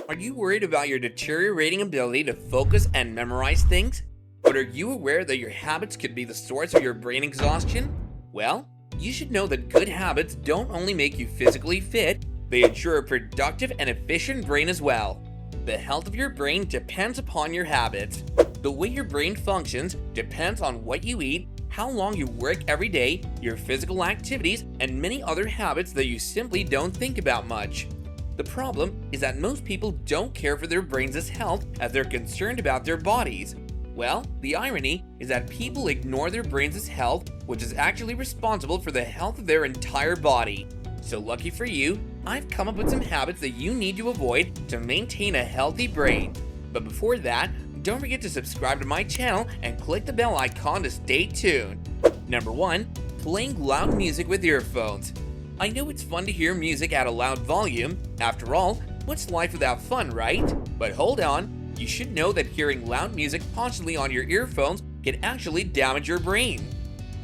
Are you worried about your deteriorating ability to focus and memorize things? But are you aware that your habits could be the source of your brain exhaustion? Well, you should know that good habits don't only make you physically fit, they ensure a productive and efficient brain as well. The health of your brain depends upon your habits. The way your brain functions depends on what you eat, how long you work every day, your physical activities, and many other habits that you simply don't think about much. The problem is that most people don't care for their brains' health as they're concerned about their bodies. Well, the irony is that people ignore their brains' health, which is actually responsible for the health of their entire body. So lucky for you, I've come up with some habits that you need to avoid to maintain a healthy brain. But before that, don't forget to subscribe to my channel and click the bell icon to stay tuned. Number 1. Playing loud music with earphones. I know it's fun to hear music at a loud volume. After all, what's life without fun, right? But hold on, you should know that hearing loud music constantly on your earphones can actually damage your brain.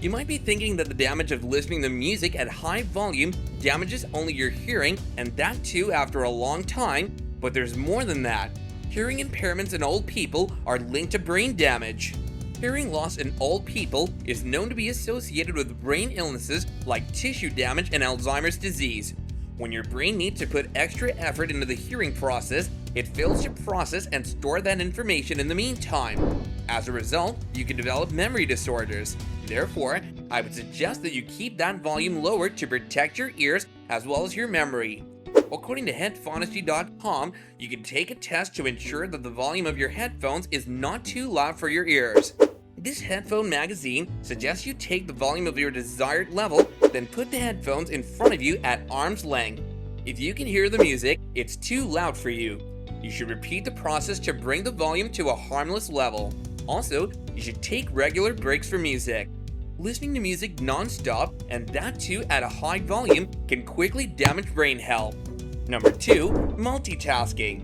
You might be thinking that the damage of listening to music at high volume damages only your hearing, and that too after a long time, but there's more than that. Hearing impairments in old people are linked to brain damage. Hearing loss in old people is known to be associated with brain illnesses like tissue damage and Alzheimer's disease. When your brain needs to put extra effort into the hearing process, it fails to process and store that information in the meantime. As a result, you can develop memory disorders. Therefore, I would suggest that you keep that volume lower to protect your ears as well as your memory. According to headphonesty.com, you can take a test to ensure that the volume of your headphones is not too loud for your ears. This headphone magazine suggests you take the volume of your desired level, then put the headphones in front of you at arm's length. If you can hear the music, it's too loud for you. You should repeat the process to bring the volume to a harmless level. Also, you should take regular breaks for music. Listening to music non-stop, and that too at a high volume, can quickly damage brain health. Number 2. Multitasking.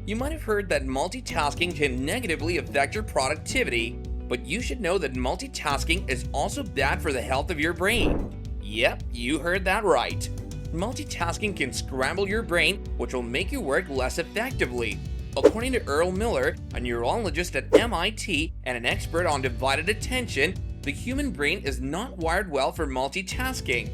You might have heard that multitasking can negatively affect your productivity, but you should know that multitasking is also bad for the health of your brain. Yep, you heard that right. Multitasking can scramble your brain, which will make you work less effectively. According to Earl Miller, a neurologist at MIT and an expert on divided attention, the human brain is not wired well for multitasking.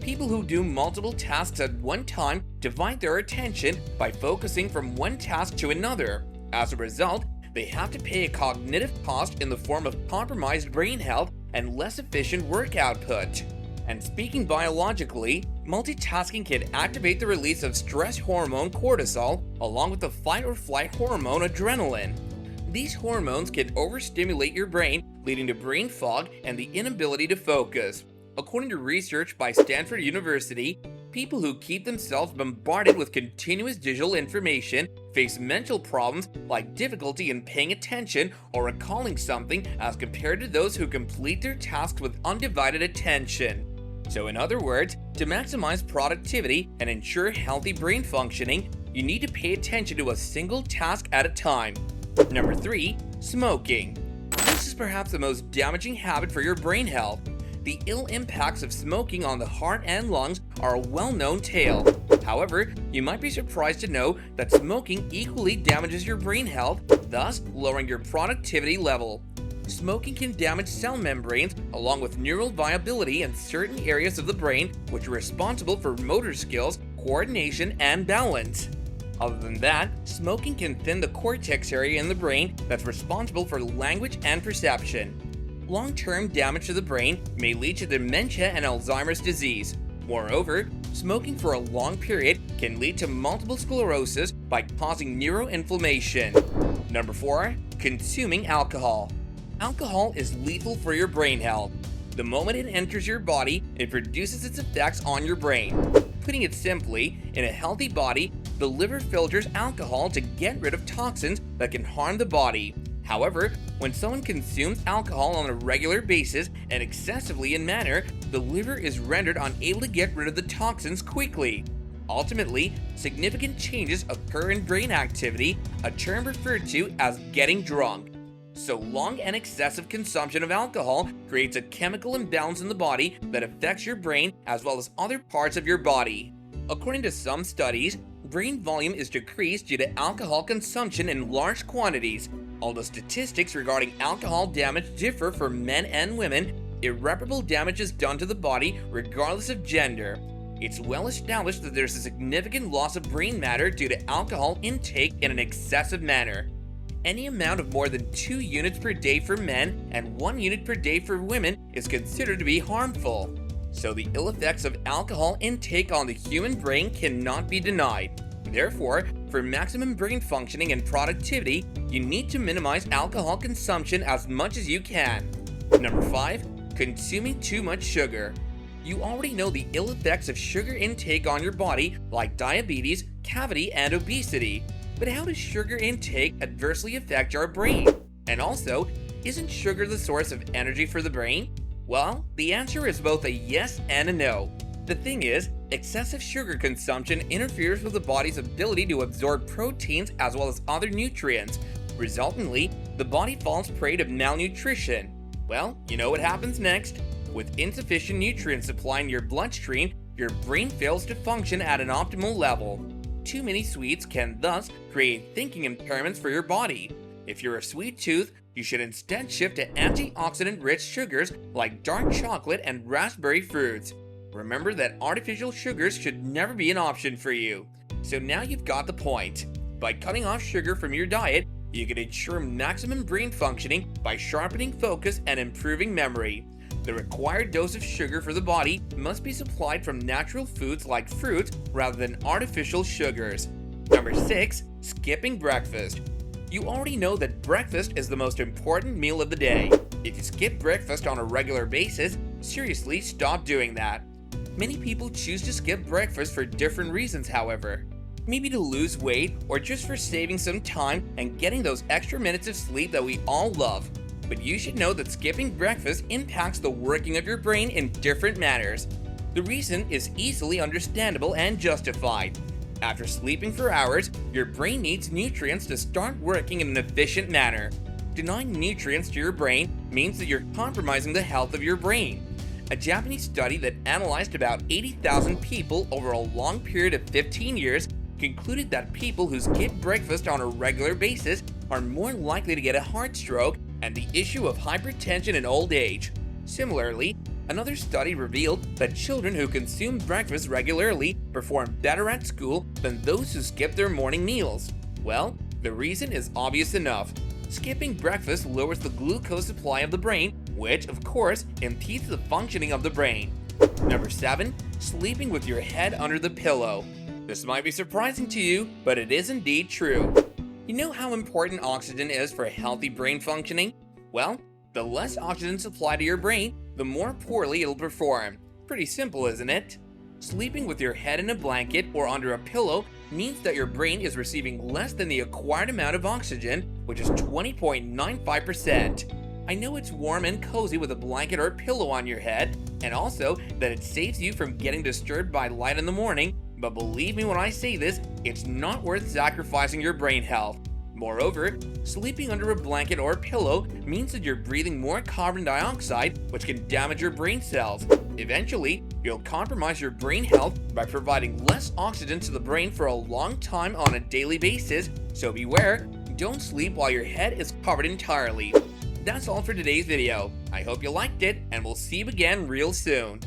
People who do multiple tasks at one time divide their attention by focusing from one task to another. As a result, they have to pay a cognitive cost in the form of compromised brain health and less efficient work output. And speaking biologically, multitasking can activate the release of stress hormone cortisol along with the fight or flight hormone adrenaline. These hormones can overstimulate your brain, leading to brain fog and the inability to focus. According to research by Stanford University, people who keep themselves bombarded with continuous digital information face mental problems like difficulty in paying attention or recalling something as compared to those who complete their tasks with undivided attention. So in other words, to maximize productivity and ensure healthy brain functioning, you need to pay attention to a single task at a time. Number 3. Smoking. This is perhaps the most damaging habit for your brain health. The ill impacts of smoking on the heart and lungs are a well-known tale. However, you might be surprised to know that smoking equally damages your brain health, thus lowering your productivity level. Smoking can damage cell membranes along with neural viability in certain areas of the brain which are responsible for motor skills, coordination, and balance. Other than that, smoking can thin the cortex area in the brain that's responsible for language and perception. Long-term damage to the brain may lead to dementia and Alzheimer's disease. Moreover, smoking for a long period can lead to multiple sclerosis by causing neuroinflammation. Number 4. Consuming alcohol. Alcohol is lethal for your brain health. The moment it enters your body, it produces its effects on your brain. Putting it simply, in a healthy body, the liver filters alcohol to get rid of toxins that can harm the body. However, when someone consumes alcohol on a regular basis and excessively in manner, the liver is rendered unable to get rid of the toxins quickly. Ultimately, significant changes occur in brain activity, a term referred to as getting drunk. So long and excessive consumption of alcohol creates a chemical imbalance in the body that affects your brain as well as other parts of your body. According to some studies, brain volume is decreased due to alcohol consumption in large quantities. Although statistics regarding alcohol damage differ for men and women, irreparable damage is done to the body regardless of gender. It's well established that there's a significant loss of brain matter due to alcohol intake in an excessive manner. Any amount of more than 2 units per day for men and 1 unit per day for women is considered to be harmful. So the ill effects of alcohol intake on the human brain cannot be denied. Therefore, for maximum brain functioning and productivity, you need to minimize alcohol consumption as much as you can. Number 5. Consuming too much sugar. You already know the ill effects of sugar intake on your body, like diabetes, cavity, and obesity. But how does sugar intake adversely affect our brain? And also, isn't sugar the source of energy for the brain? Well, the answer is both a yes and a no. The thing is, excessive sugar consumption interferes with the body's ability to absorb proteins as well as other nutrients. Resultantly, the body falls prey to malnutrition. Well, you know what happens next? With insufficient nutrient supply in your bloodstream, your brain fails to function at an optimal level. Too many sweets can thus create thinking impairments for your body. If you're a sweet tooth, you should instead shift to antioxidant-rich sugars like dark chocolate and raspberry fruits. Remember that artificial sugars should never be an option for you. So now you've got the point. By cutting off sugar from your diet, you can ensure maximum brain functioning by sharpening focus and improving memory. The required dose of sugar for the body must be supplied from natural foods like fruits rather than artificial sugars. Number 6. Skipping breakfast. You already know that breakfast is the most important meal of the day. If you skip breakfast on a regular basis, seriously stop doing that. Many people choose to skip breakfast for different reasons, however. Maybe to lose weight or just for saving some time and getting those extra minutes of sleep that we all love. But you should know that skipping breakfast impacts the working of your brain in different manners. The reason is easily understandable and justified. After sleeping for hours, your brain needs nutrients to start working in an efficient manner. Denying nutrients to your brain means that you're compromising the health of your brain. A Japanese study that analyzed about 80,000 people over a long period of 15 years concluded that people who skip breakfast on a regular basis are more likely to get a heart stroke and the issue of hypertension in old age. Similarly, another study revealed that children who consume breakfast regularly perform better at school than those who skip their morning meals. Well, the reason is obvious enough. Skipping breakfast lowers the glucose supply of the brain, which, of course, impedes the functioning of the brain. Number 7. Sleeping with your head under the pillow. This might be surprising to you, but it is indeed true. You know how important oxygen is for healthy brain functioning? Well, the less oxygen supply to your brain, the more poorly it'll perform. Pretty simple, isn't it? Sleeping with your head in a blanket or under a pillow means that your brain is receiving less than the acquired amount of oxygen, which is 20.95%. I know it's warm and cozy with a blanket or pillow on your head, and also that it saves you from getting disturbed by light in the morning, but believe me when I say this, it's not worth sacrificing your brain health. Moreover, sleeping under a blanket or pillow means that you're breathing more carbon dioxide, which can damage your brain cells. Eventually, you'll compromise your brain health by providing less oxygen to the brain for a long time on a daily basis, so beware, don't sleep while your head is covered entirely. That's all for today's video. I hope you liked it, and we'll see you again real soon.